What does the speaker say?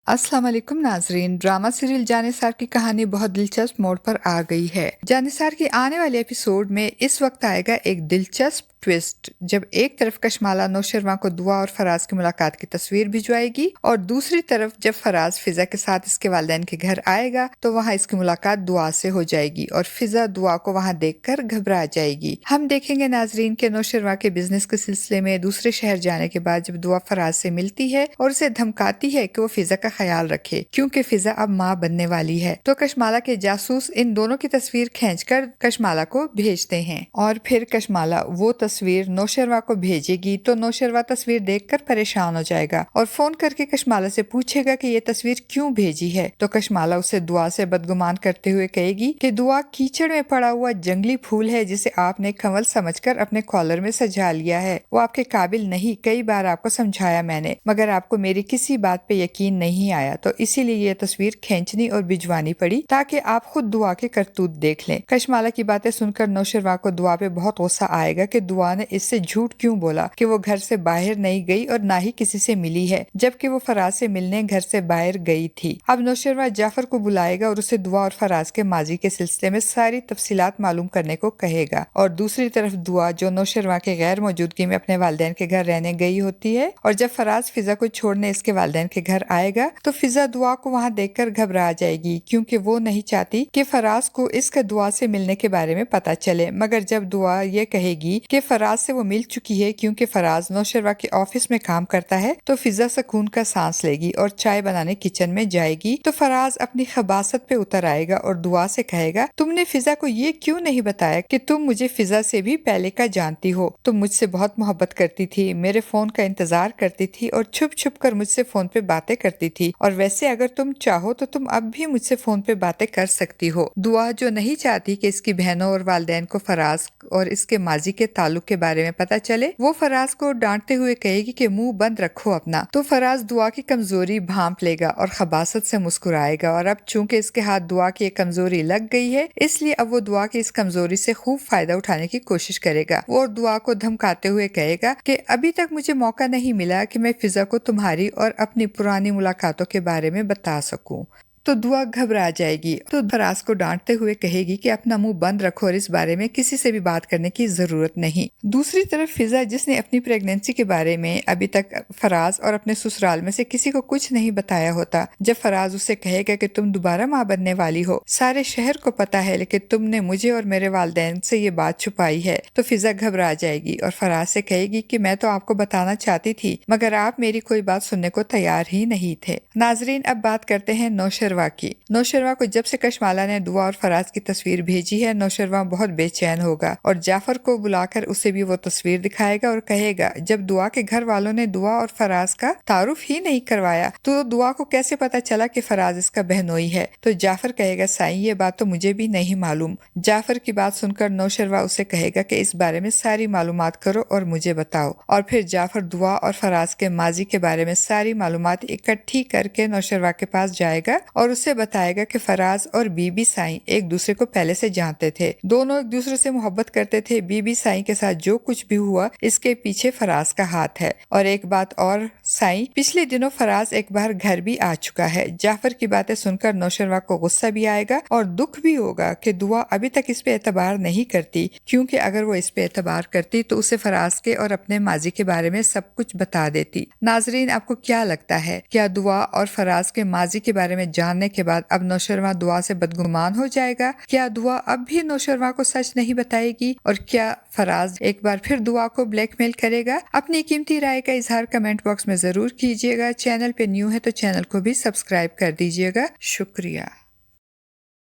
अस्सलाम वालेकुम नाजरीन। ड्रामा सीरियल जानिसार की कहानी बहुत दिलचस्प मोड़ पर आ गई है। जानिसार की आने वाले एपिसोड में इस वक्त आएगा एक दिलचस्प ट्विस्ट, जब एक तरफ कशमाला नौशरमा को दुआ और फराज की मुलाकात की तस्वीर भिजवाएगी और दूसरी तरफ जब फराज फिजा के साथ इसके वालिदैन के घर आएगा तो वहाँ इसकी मुलाकात दुआ से हो जाएगी और फिजा दुआ को वहाँ देखकर घबरा जाएगी। हम देखेंगे नाजरीन के नौशरमा के बिजनेस के सिलसिले में दूसरे शहर जाने के बाद जब दुआ फराज से मिलती है और उसे धमकाती है कि वो फिजा का ख्याल रखे क्योंकि फिजा अब माँ बनने वाली है, तो कशमाला के जासूस इन दोनों की तस्वीर खींचकर कशमाला को भेजते हैं और फिर कशमाला वो तस्वीर नौशरवा को भेजेगी तो नौशरवा तस्वीर देखकर परेशान हो जाएगा और फोन करके कशमाला से पूछेगा कि ये तस्वीर क्यों भेजी है। तो कशमाला उसे दुआ से बदगुमान करते हुए कहेगी कि दुआ कीचड़ में पड़ा हुआ जंगली फूल है जिसे आपने कंवल समझकर अपने कॉलर में सजा लिया है। वो आपके काबिल नहीं, कई बार आपको समझाया मैंने, मगर आपको मेरी किसी बात पे यकीन नहीं आया, तो इसीलिए ये तस्वीर खींचनी और भिजवानी पड़ी ताकि आप खुद दुआ के करतूत देख लें। कशमाला की बातें सुनकर नौशरवा को दुआ पे बहुत गुस्सा आएगा कि दुआ ने इससे झूठ क्यों बोला कि वो घर से बाहर नहीं गई और ना ही किसी से मिली है, जबकि वो फराज से मिलने घर से बाहर गई थी। अब नौशरवा जाफर को बुलाएगा और उसे दुआ और फराज के माजी के सिलसिले में सारी तफसीलात मालूम करने को कहेगा और दूसरी तरफ दुआ जो नौशरवा के गैर मौजूदगी में अपने वालिदैन के घर रहने गई होती है और जब फराज फिजा को छोड़ने इसके वालिदैन के घर आएगा तो फिजा दुआ को वहाँ देखकर घबरा जाएगी क्योंकि वो नहीं चाहती कि फराज को इसका दुआ से मिलने के बारे में पता चले। मगर जब दुआ ये कहेगी कि फराज से वो मिल चुकी है क्योंकि फराज नौशरवा के ऑफिस में काम करता है तो फिजा सुकून का सांस लेगी और चाय बनाने किचन में जाएगी। तो फराज अपनी खबासत पे उतर आएगा और दुआ से कहेगा, तुमने फिजा को ये क्यों नहीं बताया कि तुम मुझे फिजा से भी पहले का जानती हो, तुम मुझसे बहुत मोहब्बत करती थी, मेरे फोन का इंतजार करती थी और छुप छुप कर मुझसे फोन पे बातें करती थी, और वैसे अगर तुम चाहो तो तुम अब भी मुझसे फोन पे बातें कर सकती हो। दुआ जो नहीं चाहती कि इसकी बहनों और वालिदैन को फराज और इसके माजी के ताल्लुक के बारे में पता चले, वो फराज को डांटते हुए कहेगी कि मुंह बंद रखो अपना। तो फराज दुआ की कमजोरी भांप लेगा और खबासत से मुस्कुराएगा और अब चूंकि इसके हाथ दुआ की एक कमजोरी लग गई है इसलिए अब वो दुआ की इस कमजोरी से खूब फायदा उठाने की कोशिश करेगा। वो दुआ को धमकाते हुए कहेगा कि अभी तक मुझे मौका नहीं मिला कि मैं फिजा को तुम्हारी और अपनी पुरानी मुलाकातों के बारे में बता सकूं। तो दुआ घबरा जाएगी तो फराज को डांटते हुए कहेगी कि अपना मुंह बंद रखो और इस बारे में किसी से भी बात करने की जरूरत नहीं। दूसरी तरफ फिजा जिसने अपनी प्रेगनेंसी के बारे में अभी तक फराज और अपने ससुराल में से किसी को कुछ नहीं बताया होता, जब फराज उसे कहेगा कि तुम दोबारा माँ बनने वाली हो, सारे शहर को पता है लेकिन तुमने मुझे और मेरे वालिदैन से ये बात छुपाई है, तो फिजा घबरा जाएगी और फराज से कहेगी कि मैं तो आपको बताना चाहती थी मगर आप मेरी कोई बात सुनने को तैयार ही नहीं थे। नाजरीन, अब बात करते हैं नौशरवा की। नौशरवा को जब से कशमाला ने दुआ और फराज की तस्वीर भेजी है नौशरवा बहुत बेचैन होगा और जाफर को बुलाकर उसे भी वो तस्वीर दिखाएगा और कहेगा, जब दुआ के घर वालों ने दुआ और फराज का तारुफ ही नहीं करवाया तो दुआ को कैसे पता चला कि फराज इसका बहनोई है। तो जाफर कहेगा, साईं ये बात तो मुझे भी नहीं मालूम। जाफर की बात सुनकर नौशरवा उसे कहेगा कि इस बारे में सारी मालूमात करो और मुझे बताओ, और फिर जाफर दुआ और फराज के माजी के बारे में सारी मालूमात इकट्ठी करके नौशरवा के पास जाएगा और उसे बताएगा कि फराज और बीबी साईं एक दूसरे को पहले से जानते थे, दोनों एक दूसरे से मोहब्बत करते थे। बीबी साईं के साथ जो कुछ भी हुआ इसके पीछे फराज का हाथ है। और एक बात और साईं, पिछले दिनों फराज एक बार घर भी आ चुका है। जाफर की बातें सुनकर नौशरवा को गुस्सा भी आएगा और दुख भी होगा कि दुआ अभी तक इस पे एतबार नहीं करती, क्योंकि अगर वो इस पे एतबार करती तो उसे फराज के और अपने माजी के बारे में सब कुछ बता देती। नाजरीन, आपको क्या लगता है, क्या दुआ और फराज के माजी के बारे में जानने के बाद अब नौशरवा दुआ से बदगुमान हो जाएगा? क्या दुआ अब भी नौशरवा को सच नहीं बताएगी और क्या फराज एक बार फिर दुआ को ब्लैकमेल करेगा? अपनी कीमती राय का इजहार कमेंट बॉक्स में जरूर कीजिएगा। चैनल पे न्यू है तो चैनल को भी सब्सक्राइब कर दीजिएगा। शुक्रिया।